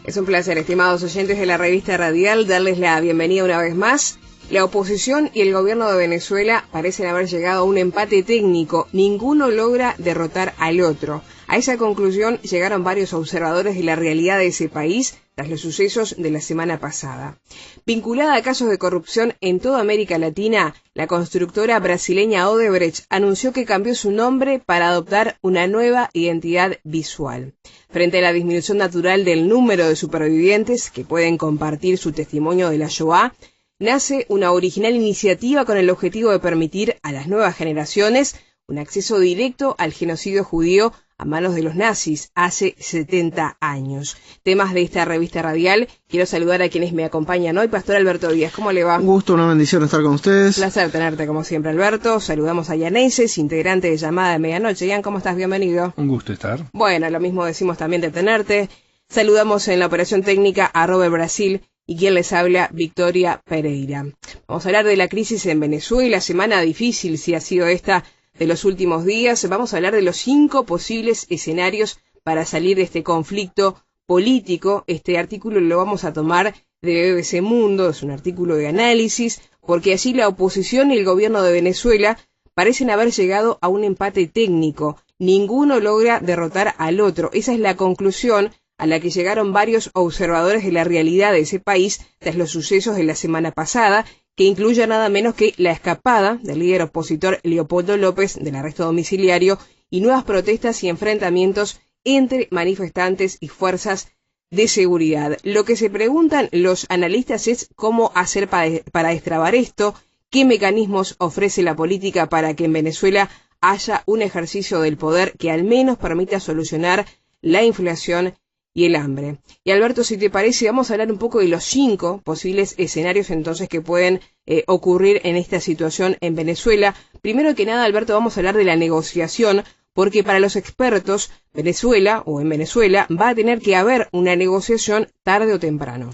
Es un placer, estimados oyentes de la revista Radial, darles la bienvenida una vez más. La oposición y el gobierno de Venezuela parecen haber llegado a un empate técnico. Ninguno logra derrotar al otro. A esa conclusión llegaron varios observadores de la realidad de ese país tras los sucesos de la semana pasada. Vinculada a casos de corrupción en toda América Latina, la constructora brasileña Odebrecht anunció que cambió su nombre para adoptar una nueva identidad visual. Frente a la disminución natural del número de supervivientes que pueden compartir su testimonio de la Shoah, nace una original iniciativa con el objetivo de permitir a las nuevas generaciones un acceso directo al genocidio judío a manos de los nazis hace 70 años. Temas de esta revista radial. Quiero saludar a quienes me acompañan hoy. Pastor Alberto Díaz, ¿cómo le va? Un gusto, una bendición estar con ustedes. Placer tenerte como siempre, Alberto. Saludamos a Ian Eises, integrante de Llamada de Medianoche. Ian, ¿cómo estás? Bienvenido. Un gusto estar. Bueno, lo mismo decimos también de tenerte. Saludamos en la operación técnica a Robert Brasil y quien les habla, Victoria Pereira. Vamos a hablar de la crisis en Venezuela, semana difícil si ha sido esta de los últimos días. Vamos a hablar de los 5 posibles escenarios para salir de este conflicto político. Este artículo lo vamos a tomar de BBC Mundo, es un artículo de análisis, porque allí la oposición y el gobierno de Venezuela parecen haber llegado a un empate técnico. Ninguno logra derrotar al otro. Esa es la conclusión a la que llegaron varios observadores de la realidad de ese país tras los sucesos de la semana pasada, que incluye nada menos que la escapada del líder opositor Leopoldo López del arresto domiciliario y nuevas protestas y enfrentamientos entre manifestantes y fuerzas de seguridad. Lo que se preguntan los analistas es cómo hacer para destrabar esto, qué mecanismos ofrece la política para que en Venezuela haya un ejercicio del poder que al menos permita solucionar la inflación y el hambre. Y Alberto, si te parece, vamos a hablar un poco de los 5 posibles escenarios entonces que pueden ocurrir en esta situación en Venezuela. Primero que nada, Alberto, vamos a hablar de la negociación, porque para los expertos, en Venezuela va a tener que haber una negociación tarde o temprano.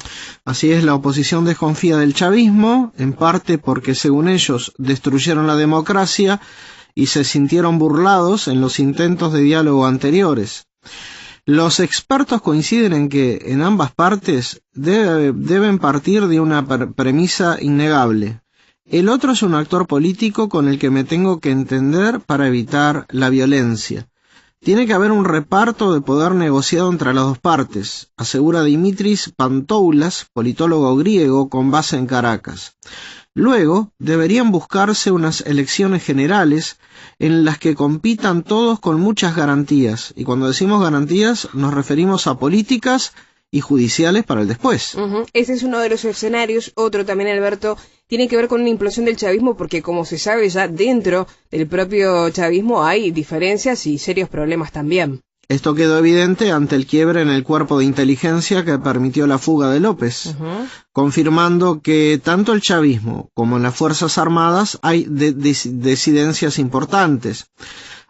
Así es, la oposición desconfía del chavismo, en parte porque según ellos destruyeron la democracia y se sintieron burlados en los intentos de diálogo anteriores. Los expertos coinciden en que en ambas partes deben partir de una premisa innegable. El otro es un actor político con el que me tengo que entender para evitar la violencia. Tiene que haber un reparto de poder negociado entre las dos partes, asegura Dimitris Pantoulas, politólogo griego con base en Caracas. Luego, deberían buscarse unas elecciones generales en las que compitan todos con muchas garantías. Y cuando decimos garantías, nos referimos a políticas y judiciales para el después. Ese es uno de los escenarios. Otro también, Alberto, tiene que ver con una implosión del chavismo, porque como se sabe ya dentro del propio chavismo hay diferencias y serios problemas también. Esto quedó evidente ante el quiebre en el cuerpo de inteligencia que permitió la fuga de López, confirmando que tanto el chavismo como en las Fuerzas Armadas hay disidencias importantes.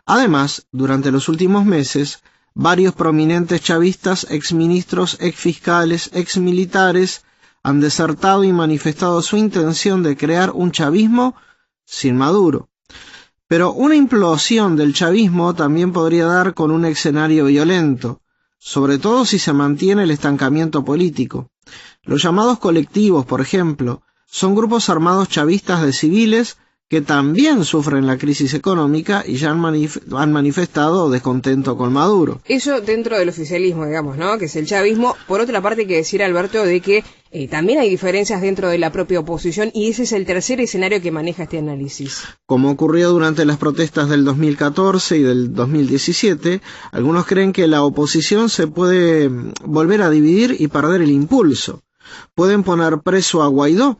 Además, durante los últimos meses, varios prominentes chavistas, exministros, exfiscales, exmilitares, han desertado y manifestado su intención de crear un chavismo sin Maduro. Pero una implosión del chavismo también podría dar con un escenario violento, sobre todo si se mantiene el estancamiento político. Los llamados colectivos, por ejemplo, son grupos armados chavistas de civiles que también sufren la crisis económica y ya han manifestado descontento con Maduro. Eso dentro del oficialismo, digamos, ¿no? Que es el chavismo. Por otra parte, hay que decir, Alberto, de que también hay diferencias dentro de la propia oposición, y ese es el tercer escenario que maneja este análisis. Como ocurrió durante las protestas del 2014 y del 2017, algunos creen que la oposición se puede volver a dividir y perder el impulso. Pueden poner preso a Guaidó,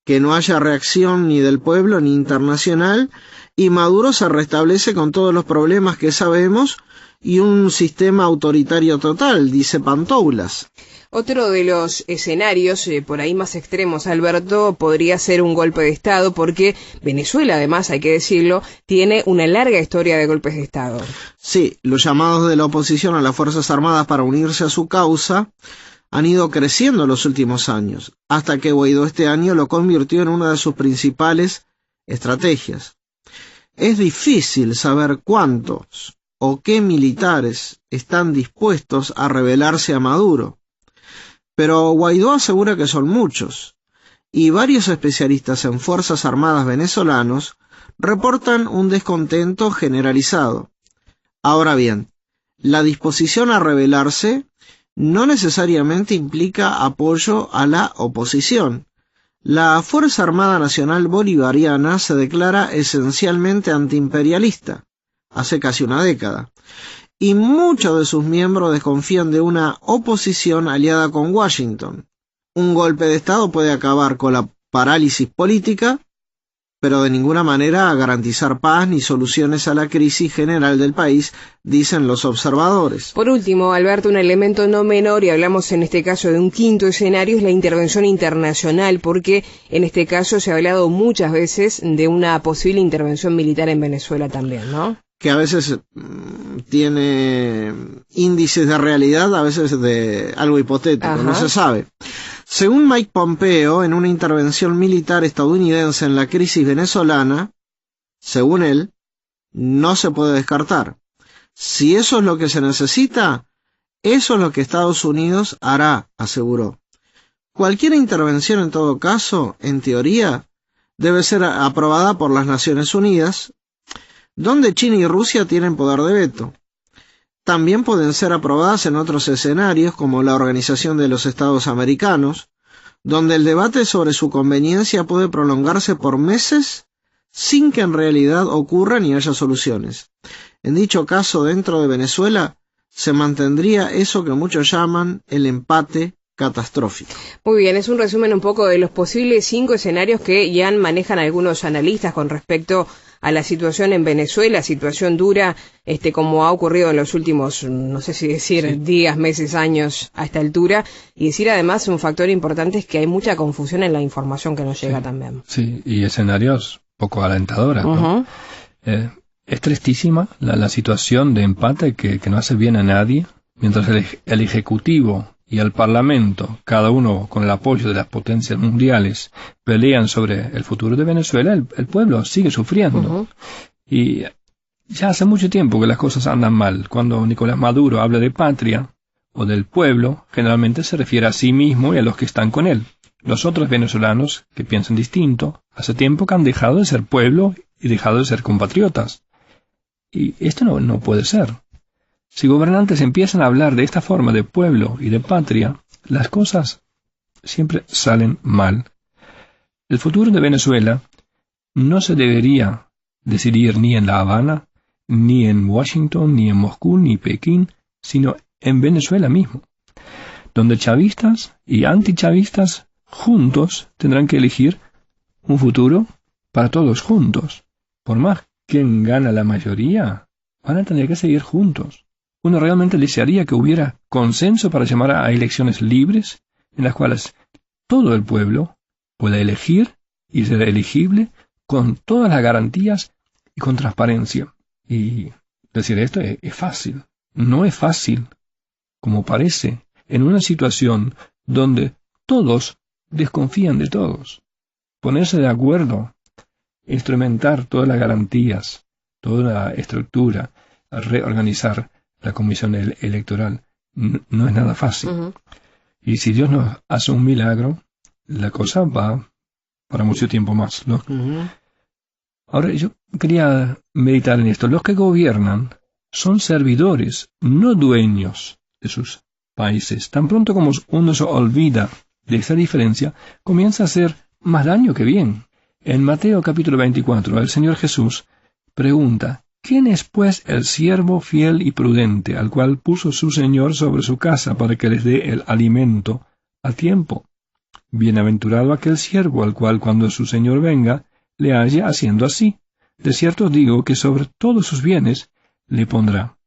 que no haya reacción ni del pueblo ni internacional, y Maduro se restablece con todos los problemas que sabemos y un sistema autoritario total, dice Pantoulas. Otro de los escenarios, por ahí más extremos, Alberto, podría ser un golpe de Estado, porque Venezuela, además, hay que decirlo, tiene una larga historia de golpes de Estado. Sí, los llamados de la oposición a las Fuerzas Armadas para unirse a su causa han ido creciendo en los últimos años, hasta que Guaidó este año lo convirtió en una de sus principales estrategias. Es difícil saber cuántos o qué militares están dispuestos a rebelarse a Maduro. pero Guaidó asegura que son muchos, y varios especialistas en Fuerzas Armadas venezolanos reportan un descontento generalizado. Ahora bien, la disposición a rebelarse no necesariamente implica apoyo a la oposición. La Fuerza Armada Nacional Bolivariana se declara esencialmente antiimperialista, hace casi una década, y muchos de sus miembros desconfían de una oposición aliada con Washington. Un golpe de Estado puede acabar con la parálisis política, pero de ninguna manera garantizar paz ni soluciones a la crisis general del país, dicen los observadores. Por último, Alberto, un elemento no menor, y hablamos en este caso de un quinto escenario, es la intervención internacional, porque en este caso se ha hablado muchas veces de una posible intervención militar en Venezuela también, ¿no? Que a veces tiene índices de realidad, a veces de algo hipotético, Ajá. No se sabe. Según Mike Pompeo, en una intervención militar estadounidense en la crisis venezolana, según él, no se puede descartar. Si eso es lo que se necesita, eso es lo que Estados Unidos hará, aseguró. Cualquier intervención, en todo caso, en teoría, debe ser aprobada por las Naciones Unidas, donde China y Rusia tienen poder de veto. También pueden ser aprobadas en otros escenarios, como la Organización de los Estados Americanos, donde el debate sobre su conveniencia puede prolongarse por meses sin que en realidad ocurra ni haya soluciones. En dicho caso, dentro de Venezuela, se mantendría eso que muchos llaman el empate catastrófico. Muy bien, es un resumen un poco de los posibles 5 escenarios que ya manejan algunos analistas con respecto a la situación en Venezuela, situación dura, como ha ocurrido en los últimos, no sé si decir, días, meses, años a esta altura, y decir además un factor importante es que hay mucha confusión en la información que nos llega también. Sí, y escenarios poco alentadores, ¿no? Es tristísima la situación de empate que no hace bien a nadie, mientras el Ejecutivo y el Parlamento, cada uno con el apoyo de las potencias mundiales, pelean sobre el futuro de Venezuela, el pueblo sigue sufriendo. Y ya hace mucho tiempo que las cosas andan mal. Cuando Nicolás Maduro habla de patria o del pueblo, generalmente se refiere a sí mismo y a los que están con él. Los otros venezolanos, que piensan distinto, hace tiempo que han dejado de ser pueblo y dejado de ser compatriotas. Y esto no puede ser. Si gobernantes empiezan a hablar de esta forma de pueblo y de patria, las cosas siempre salen mal. El futuro de Venezuela no se debería decidir ni en La Habana, ni en Washington, ni en Moscú, ni Pekín, sino en Venezuela mismo, donde chavistas y antichavistas juntos tendrán que elegir un futuro para todos juntos. Por más quien gana la mayoría, van a tener que seguir juntos. Uno realmente desearía que hubiera consenso para llamar a elecciones libres, en las cuales todo el pueblo pueda elegir y ser elegible con todas las garantías y con transparencia. Y decir esto es fácil. No es fácil, como parece, en una situación donde todos desconfían de todos. Ponerse de acuerdo, instrumentar todas las garantías, toda la estructura, reorganizar la comisión electoral, no es nada fácil. Y si Dios nos hace un milagro, la cosa va para mucho tiempo más, ¿no? Ahora, yo quería meditar en esto. Los que gobiernan son servidores, no dueños de sus países. Tan pronto como uno se olvida de esa diferencia, comienza a hacer más daño que bien. En Mateo capítulo 24, el Señor Jesús pregunta: ¿quién es pues el siervo fiel y prudente, al cual puso su Señor sobre su casa para que les dé el alimento a tiempo? Bienaventurado aquel siervo al cual cuando su Señor venga, le halle haciendo así. De cierto os digo que sobre todos sus bienes le pondrá.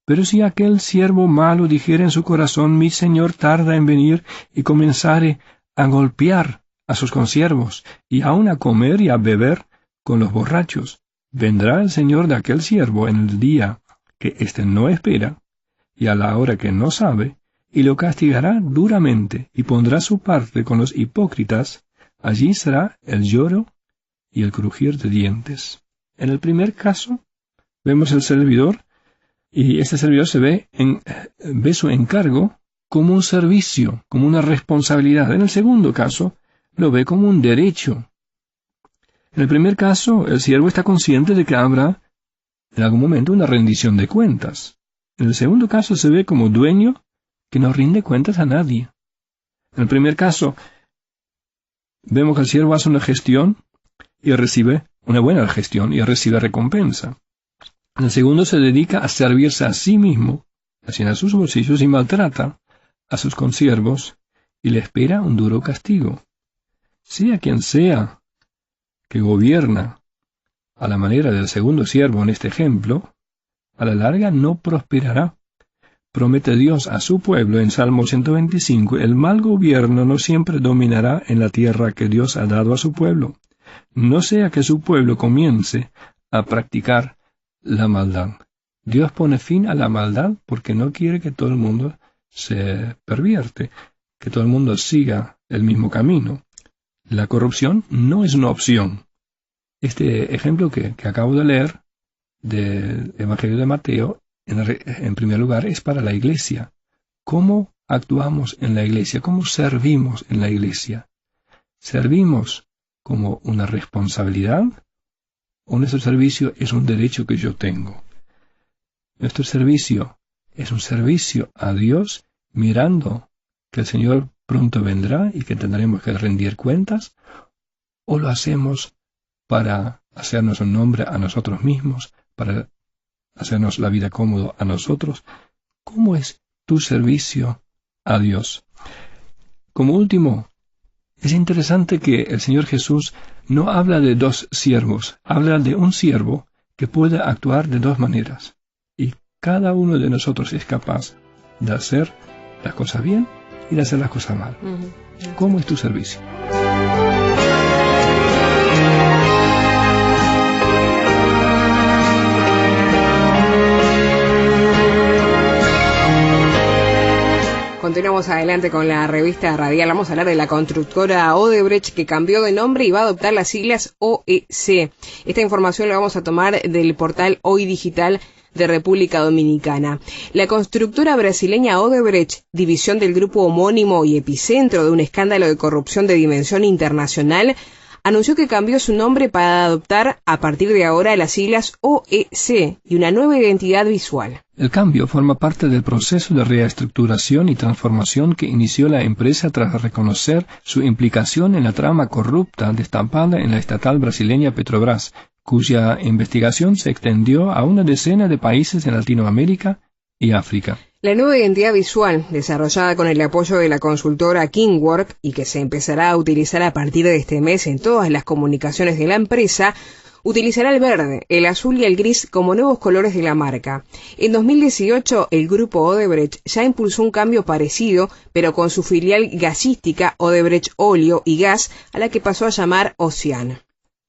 Pero si aquel siervo malo dijere en su corazón: mi Señor tarda en venir, y comenzare a golpear a sus consiervos, y aun a comer y a beber con los borrachos, vendrá el Señor de aquel siervo en el día que éste no espera, y a la hora que no sabe, y lo castigará duramente, y pondrá su parte con los hipócritas. Allí será el lloro y el crujir de dientes. En el primer caso, vemos el servidor, y este servidor ve su encargo como un servicio, como una responsabilidad. En el segundo caso, lo ve como un derecho. En el primer caso, el siervo está consciente de que habrá en algún momento una rendición de cuentas. En el segundo caso se ve como dueño que no rinde cuentas a nadie. En el primer caso, vemos que el siervo hace una gestión y recibe una buena gestión y recibe recompensa. En el segundo se dedica a servirse a sí mismo, llena sus bolsillos y maltrata a sus consiervos y le espera un duro castigo. Sea quien sea que gobierna a la manera del segundo siervo en este ejemplo, a la larga no prosperará. Promete Dios a su pueblo en Salmo 125, el mal gobierno no siempre dominará en la tierra que Dios ha dado a su pueblo. No sea que su pueblo comience a practicar la maldad. Dios pone fin a la maldad porque no quiere que todo el mundo se pervierte, que todo el mundo siga el mismo camino. La corrupción no es una opción. Este ejemplo que acabo de leer del Evangelio de Mateo, en primer lugar, es para la iglesia. ¿Cómo actuamos en la iglesia? ¿Cómo servimos en la iglesia? ¿Servimos como una responsabilidad o nuestro servicio es un derecho que yo tengo? Nuestro servicio es un servicio a Dios mirando que el Señor pronto vendrá y que tendremos que rendir cuentas, o lo hacemos para hacernos un nombre a nosotros mismos, para hacernos la vida cómoda a nosotros. ¿Cómo es tu servicio a Dios? Como último, es interesante que el Señor Jesús no habla de dos siervos, habla de un siervo que puede actuar de dos maneras. Y cada uno de nosotros es capaz de hacer las cosas bien y de hacer las cosas mal. ¿Cómo es tu servicio? Continuamos adelante con la revista radial. Vamos a hablar de la constructora Odebrecht, que cambió de nombre y va a adoptar las siglas OEC. Esta información la vamos a tomar del portal Hoy Digital de República Dominicana. La constructora brasileña Odebrecht, división del grupo homónimo y epicentro de un escándalo de corrupción de dimensión internacional, anunció que cambió su nombre para adoptar a partir de ahora las siglas OEC y una nueva identidad visual. El cambio forma parte del proceso de reestructuración y transformación que inició la empresa tras reconocer su implicación en la trama corrupta destapada en la estatal brasileña Petrobras, cuya investigación se extendió a una decena de países en Latinoamérica y África. La nueva identidad visual, desarrollada con el apoyo de la consultora Kingwork y que se empezará a utilizar a partir de este mes en todas las comunicaciones de la empresa, utilizará el verde, el azul y el gris como nuevos colores de la marca. En 2018, el grupo Odebrecht ya impulsó un cambio parecido, pero con su filial gasística Odebrecht Óleo y Gas, a la que pasó a llamar Ocean.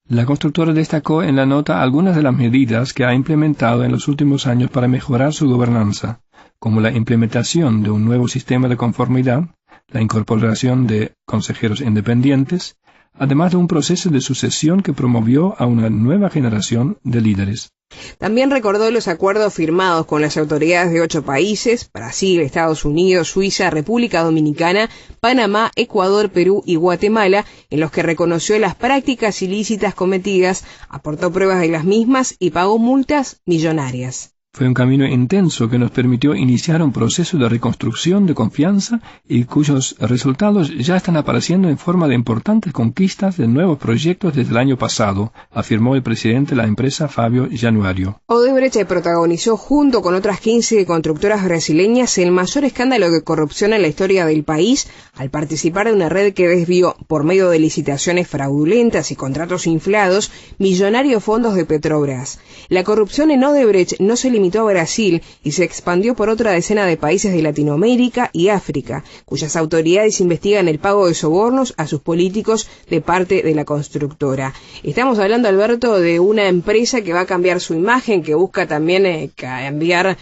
La constructora destacó en la nota algunas de las medidas que ha implementado en los últimos años para mejorar su gobernanza, como la implementación de un nuevo sistema de conformidad, la incorporación de consejeros independientes, además de un proceso de sucesión que promovió a una nueva generación de líderes. También recordó los acuerdos firmados con las autoridades de 8 países, Brasil, Estados Unidos, Suiza, República Dominicana, Panamá, Ecuador, Perú y Guatemala, en los que reconoció las prácticas ilícitas cometidas, aportó pruebas de las mismas y pagó multas millonarias. Fue un camino intenso que nos permitió iniciar un proceso de reconstrucción de confianza y cuyos resultados ya están apareciendo en forma de importantes conquistas de nuevos proyectos desde el año pasado, afirmó el presidente de la empresa, Fabio Januario. Odebrecht protagonizó junto con otras 15 constructoras brasileñas el mayor escándalo de corrupción en la historia del país al participar de una red que desvió, por medio de licitaciones fraudulentas y contratos inflados, millonarios fondos de Petrobras. La corrupción en Odebrecht no se limitó a Brasil y se expandió por otra decena de países de Latinoamérica y África, cuyas autoridades investigan el pago de sobornos a sus políticos de parte de la constructora. Estamos hablando, Alberto, de una empresa que va a cambiar su imagen, que busca también cambiar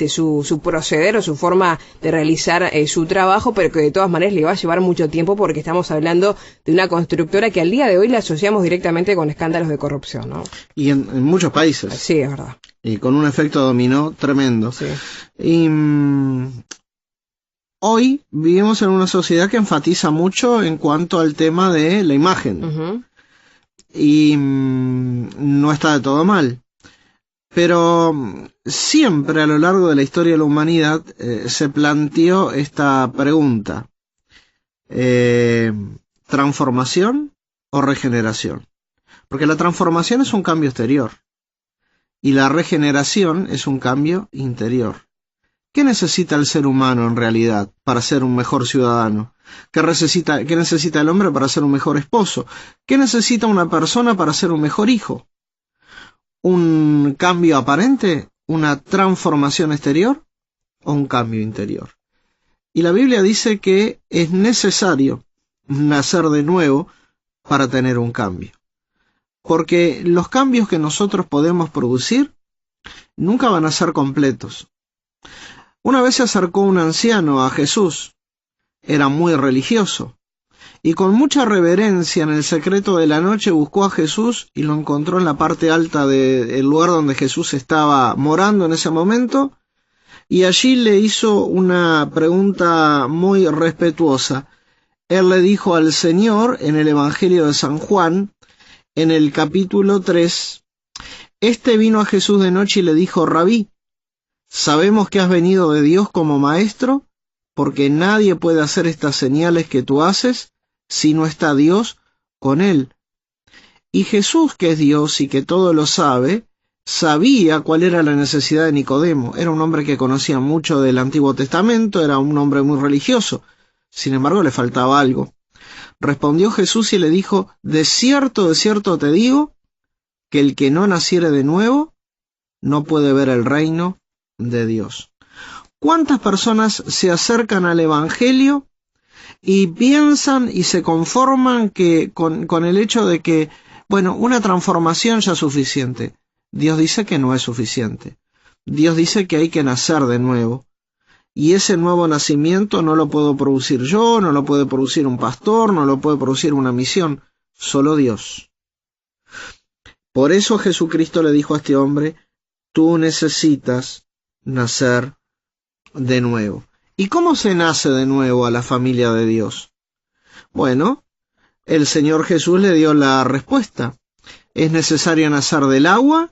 su proceder o su forma de realizar su trabajo, pero que de todas maneras le va a llevar mucho tiempo porque estamos hablando de una constructora que al día de hoy la asociamos directamente con escándalos de corrupción, ¿no? Y en muchos países. Sí, es verdad. Y con un efecto dominó tremendo. Sí. Y hoy vivimos en una sociedad que enfatiza mucho en cuanto al tema de la imagen. Y no está de todo mal. Pero siempre a lo largo de la historia de la humanidad se planteó esta pregunta. ¿Transformación o regeneración? Porque la transformación es un cambio exterior y la regeneración es un cambio interior. ¿Qué necesita el ser humano en realidad para ser un mejor ciudadano? ¿Qué necesita el hombre para ser un mejor esposo? ¿Qué necesita una persona para ser un mejor hijo? ¿Un cambio aparente? ¿Una transformación exterior? ¿O un cambio interior? Y la Biblia dice que es necesario nacer de nuevo para tener un cambio. Porque los cambios que nosotros podemos producir nunca van a ser completos. Una vez se acercó un anciano a Jesús. Era muy religioso. Y con mucha reverencia en el secreto de la noche buscó a Jesús y lo encontró en la parte alta del lugar donde Jesús estaba morando en ese momento. Y allí le hizo una pregunta muy respetuosa. Él le dijo al Señor en el Evangelio de San Juan, en el capítulo 3, este vino a Jesús de noche y le dijo, Rabí, sabemos que has venido de Dios como maestro, porque nadie puede hacer estas señales que tú haces si no está Dios con él. Y Jesús, que es Dios y que todo lo sabe, sabía cuál era la necesidad de Nicodemo. Era un hombre que conocía mucho del Antiguo Testamento, era un hombre muy religioso. Sin embargo, le faltaba algo. Respondió Jesús y le dijo, de cierto te digo, que el que no naciere de nuevo no puede ver el reino de Dios. ¿Cuántas personas se acercan al Evangelio y piensan y se conforman con el hecho de que, bueno, una transformación ya es suficiente? Dios dice que no es suficiente. Dios dice que hay que nacer de nuevo. Y ese nuevo nacimiento no lo puedo producir yo, no lo puede producir un pastor, no lo puede producir una misión, solo Dios. Por eso Jesucristo le dijo a este hombre, tú necesitas nacer de nuevo. ¿Y cómo se nace de nuevo a la familia de Dios? Bueno, el Señor Jesús le dio la respuesta. Es necesario nacer del agua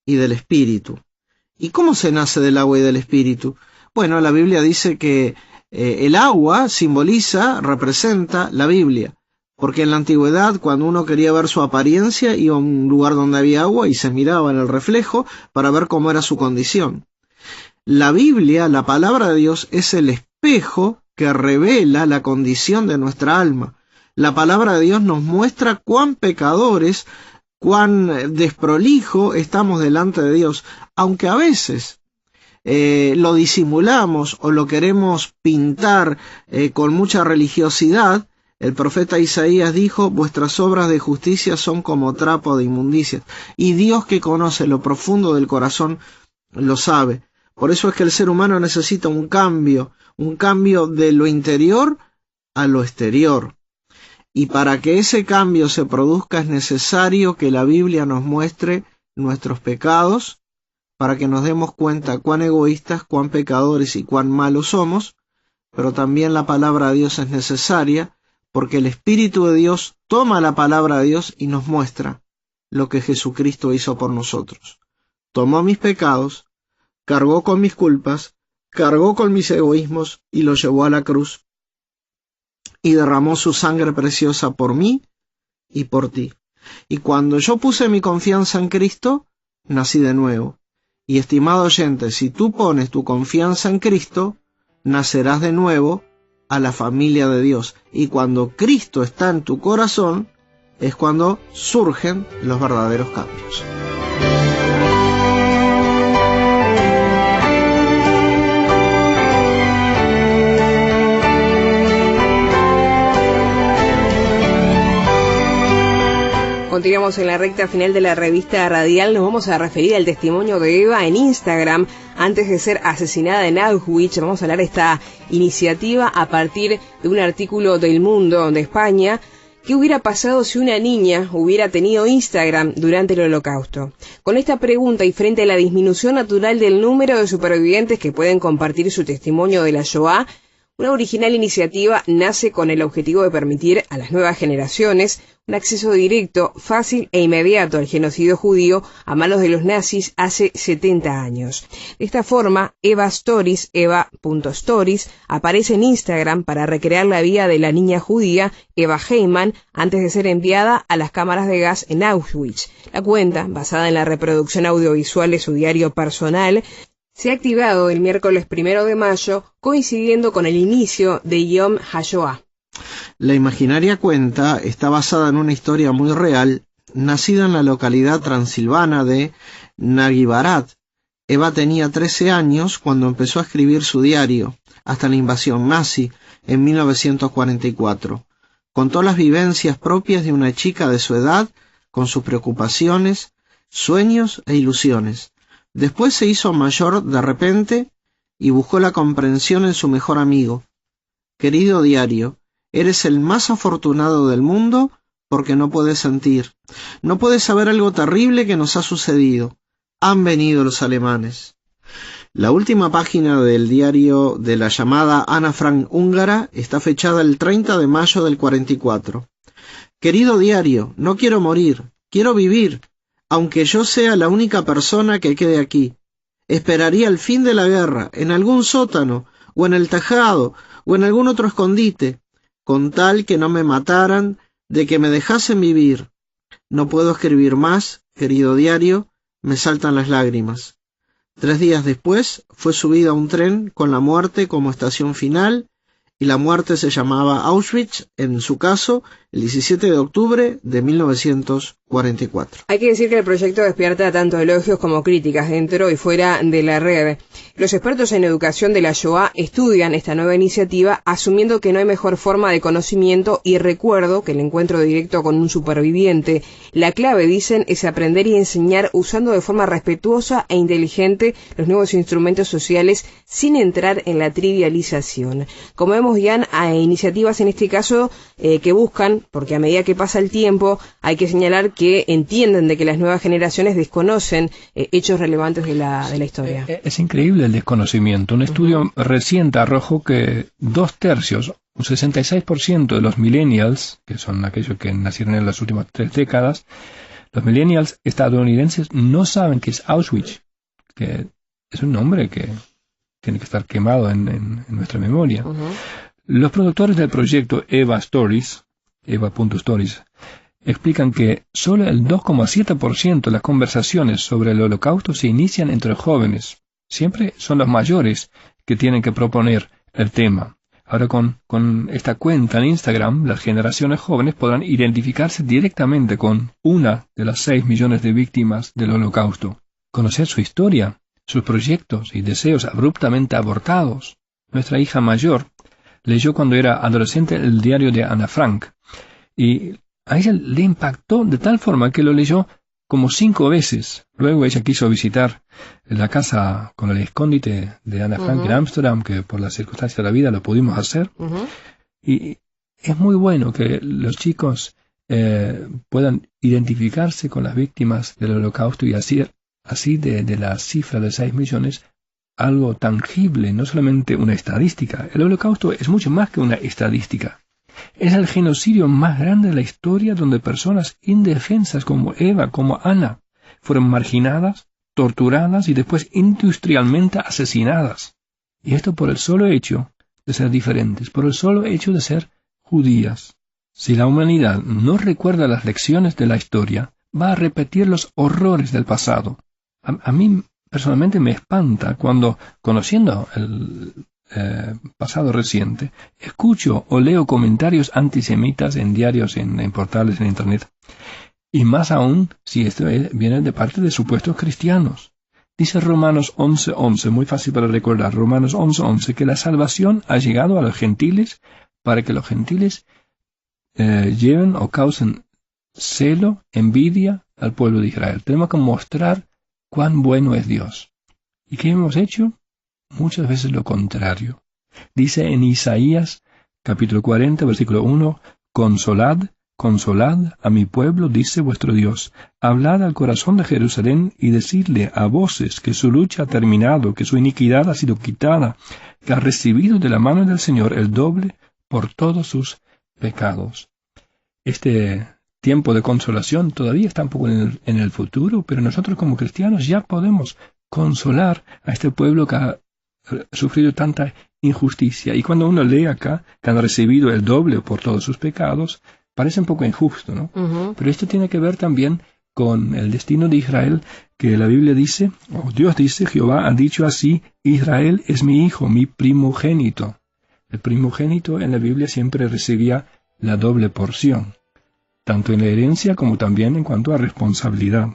y del Espíritu. ¿Y cómo se nace del agua y del Espíritu? Bueno, la Biblia dice que el agua representa la Biblia. Porque en la antigüedad, cuando uno quería ver su apariencia, iba a un lugar donde había agua y se miraba en el reflejo para ver cómo era su condición. La Biblia, la palabra de Dios, es el espejo que revela la condición de nuestra alma. La palabra de Dios nos muestra cuán pecadores, cuán desprolijo estamos delante de Dios, aunque a veces lo disimulamos o lo queremos pintar con mucha religiosidad. El profeta Isaías dijo, vuestras obras de justicia son como trapo de inmundicias. Y Dios, que conoce lo profundo del corazón, lo sabe. Por eso es que el ser humano necesita un cambio de lo interior a lo exterior. Y para que ese cambio se produzca es necesario que la Biblia nos muestre nuestros pecados, para que nos demos cuenta cuán egoístas, cuán pecadores y cuán malos somos, pero también la palabra de Dios es necesaria, porque el Espíritu de Dios toma la palabra de Dios y nos muestra lo que Jesucristo hizo por nosotros. Tomó mis pecados, cargó con mis culpas, cargó con mis egoísmos y los llevó a la cruz, y derramó su sangre preciosa por mí y por ti. Y cuando yo puse mi confianza en Cristo, nací de nuevo. Y estimado oyente, si tú pones tu confianza en Cristo, nacerás de nuevo a la familia de Dios. Y cuando Cristo está en tu corazón, es cuando surgen los verdaderos cambios. Continuamos en la recta final de la revista radial. Nos vamos a referir al testimonio de Eva en Instagram antes de ser asesinada en Auschwitz. Vamos a hablar de esta iniciativa a partir de un artículo del Mundo de España. ¿Qué hubiera pasado si una niña hubiera tenido Instagram durante el Holocausto? Con esta pregunta y frente a la disminución natural del número de supervivientes que pueden compartir su testimonio de la Shoah, Una original iniciativa nace con el objetivo de permitir a las nuevas generaciones un acceso directo, fácil e inmediato al genocidio judío a manos de los nazis hace 70 años. De esta forma, Eva Stories, eva.stories, aparece en Instagram para recrear la vida de la niña judía Eva Heyman antes de ser enviada a las cámaras de gas en Auschwitz. La cuenta, basada en la reproducción audiovisual de su diario personal, se ha activado el miércoles 1 de mayo, coincidiendo con el inicio de Yom HaShoah. La imaginaria cuenta está basada en una historia muy real, nacida en la localidad transilvana de Nagyvarad. Eva tenía 13 años cuando empezó a escribir su diario, hasta la invasión nazi en 1944. Contó las vivencias propias de una chica de su edad, con sus preocupaciones, sueños e ilusiones. Después se hizo mayor de repente y buscó la comprensión en su mejor amigo. Querido diario, eres el más afortunado del mundo porque no puedes sentir. No puedes saber algo terrible que nos ha sucedido. Han venido los alemanes. La última página del diario de la llamada Ana Frank húngara está fechada el 30 de mayo del 44. Querido diario, no quiero morir, quiero vivir. Aunque yo sea la única persona que quede aquí, esperaría el fin de la guerra, en algún sótano, o en el tejado, o en algún otro escondite, con tal que no me mataran, de que me dejasen vivir. No puedo escribir más, querido diario, me saltan las lágrimas. 3 días después fue subida a un tren con la muerte como estación final, y la muerte se llamaba Auschwitz, en su caso, el 17 de octubre de 1944. Hay que decir que el proyecto despierta tanto elogios como críticas dentro y fuera de la red. Los expertos en educación de la Shoah estudian esta nueva iniciativa asumiendo que no hay mejor forma de conocimiento y recuerdo que el encuentro directo con un superviviente. La clave, dicen, es aprender y enseñar usando de forma respetuosa e inteligente los nuevos instrumentos sociales sin entrar en la trivialización. Como vemos, Jan, hay iniciativas en este caso que buscan, porque a medida que pasa el tiempo, hay que señalar que entienden de que las nuevas generaciones desconocen hechos relevantes de la historia. Es increíble el desconocimiento. Un estudio reciente arrojó que 2/3, un 66% de los millennials, que son aquellos que nacieron en las últimas 3 décadas, los millennials estadounidenses no saben qué es Auschwitz, que es un nombre que tiene que estar quemado en nuestra memoria. Los productores del proyecto Eva Stories, eva.stories, explican que solo el 2,7% de las conversaciones sobre el Holocausto se inician entre jóvenes. Siempre son los mayores que tienen que proponer el tema. Ahora con esta cuenta en Instagram, las generaciones jóvenes podrán identificarse directamente con una de las 6 millones de víctimas del Holocausto, conocer su historia, sus proyectos y deseos abruptamente abortados. Nuestra hija mayor leyó cuando era adolescente el diario de Ana Frank, y a ella le impactó de tal forma que lo leyó como 5 veces. Luego ella quiso visitar la casa con el escondite de Ana Frank en Ámsterdam, que por las circunstancias de la vida lo pudimos hacer. Y es muy bueno que los chicos puedan identificarse con las víctimas del Holocausto y así de la cifra de 6 millones, algo tangible, no solamente una estadística. El Holocausto es mucho más que una estadística. Es el genocidio más grande de la historia, donde personas indefensas como Eva, como Ana, fueron marginadas, torturadas y después industrialmente asesinadas. Y esto por el solo hecho de ser diferentes, por el solo hecho de ser judías. Si la humanidad no recuerda las lecciones de la historia, va a repetir los horrores del pasado. A mí personalmente me espanta cuando, conociendo el pasado reciente, escucho o leo comentarios antisemitas en diarios, en portales, en internet. Y más aún si esto viene de parte de supuestos cristianos. Dice Romanos 11:11, muy fácil para recordar, Romanos 11:11, que la salvación ha llegado a los gentiles para que los gentiles lleven o causen celo, envidia al pueblo de Israel. Tenemos que mostrar cuán bueno es Dios. ¿Y qué hemos hecho? Muchas veces lo contrario. Dice en Isaías, capítulo 40, versículo 1, consolad, Consolad a mi pueblo, dice vuestro Dios. Hablad al corazón de Jerusalén y decidle a voces que su lucha ha terminado, que su iniquidad ha sido quitada, que ha recibido de la mano del Señor el doble por todos sus pecados. Este tiempo de consolación todavía está un poco en el futuro, pero nosotros como cristianos ya podemos consolar a este pueblo que ha sufrido tanta injusticia. Y cuando uno lee acá que han recibido el doble por todos sus pecados, parece un poco injusto, ¿no? Pero esto tiene que ver también con el destino de Israel, que la Biblia dice, o Dios dice, Jehová ha dicho así, Israel es mi hijo, mi primogénito. El primogénito en la Biblia siempre recibía la doble porción, tanto en la herencia como también en cuanto a responsabilidad.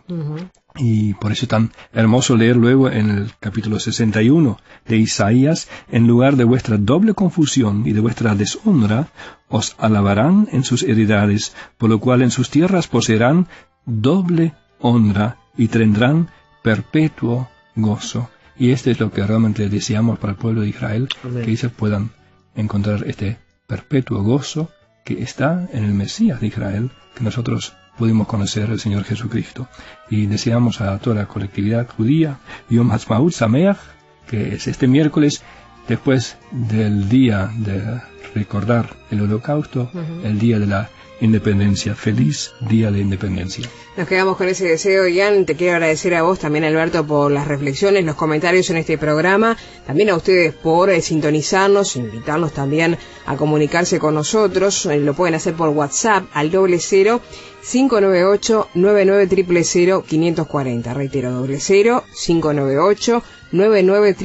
Y por eso es tan hermoso leer luego en el capítulo 61 de Isaías, en lugar de vuestra doble confusión y de vuestra deshonra, os alabarán en sus heredades, por lo cual en sus tierras poseerán doble honra y tendrán perpetuo gozo. Y esto es lo que realmente deseamos para el pueblo de Israel, que ellos puedan encontrar este perpetuo gozo que está en el Mesías de Israel, que nosotros pudimos conocer el Señor Jesucristo. Y deseamos a toda la colectividad judía, Yom Ha'atzmaut Sameach, que es este miércoles, después del día de recordar el Holocausto, el día de la Independencia. Feliz Día de Independencia. Nos quedamos con ese deseo, Ian. Te quiero agradecer a vos también, Alberto, por las reflexiones, los comentarios en este programa. También a ustedes por sintonizarnos, invitarnos también a comunicarse con nosotros. Lo pueden hacer por WhatsApp al 00 598 99 540. Reitero, 00 598 99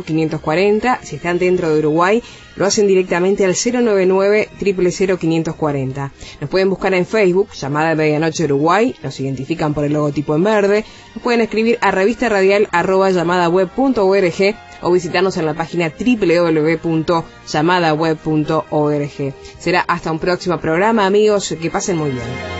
540. Si están dentro de Uruguay, lo hacen directamente al 099 000 540. Nos pueden buscar en Facebook, Llamada de Medianoche Uruguay, nos identifican por el logotipo en verde. Nos pueden escribir a revistaradial@llamadaweb.org o visitarnos en la página www.llamadaweb.org. Será hasta un próximo programa, amigos, que pasen muy bien.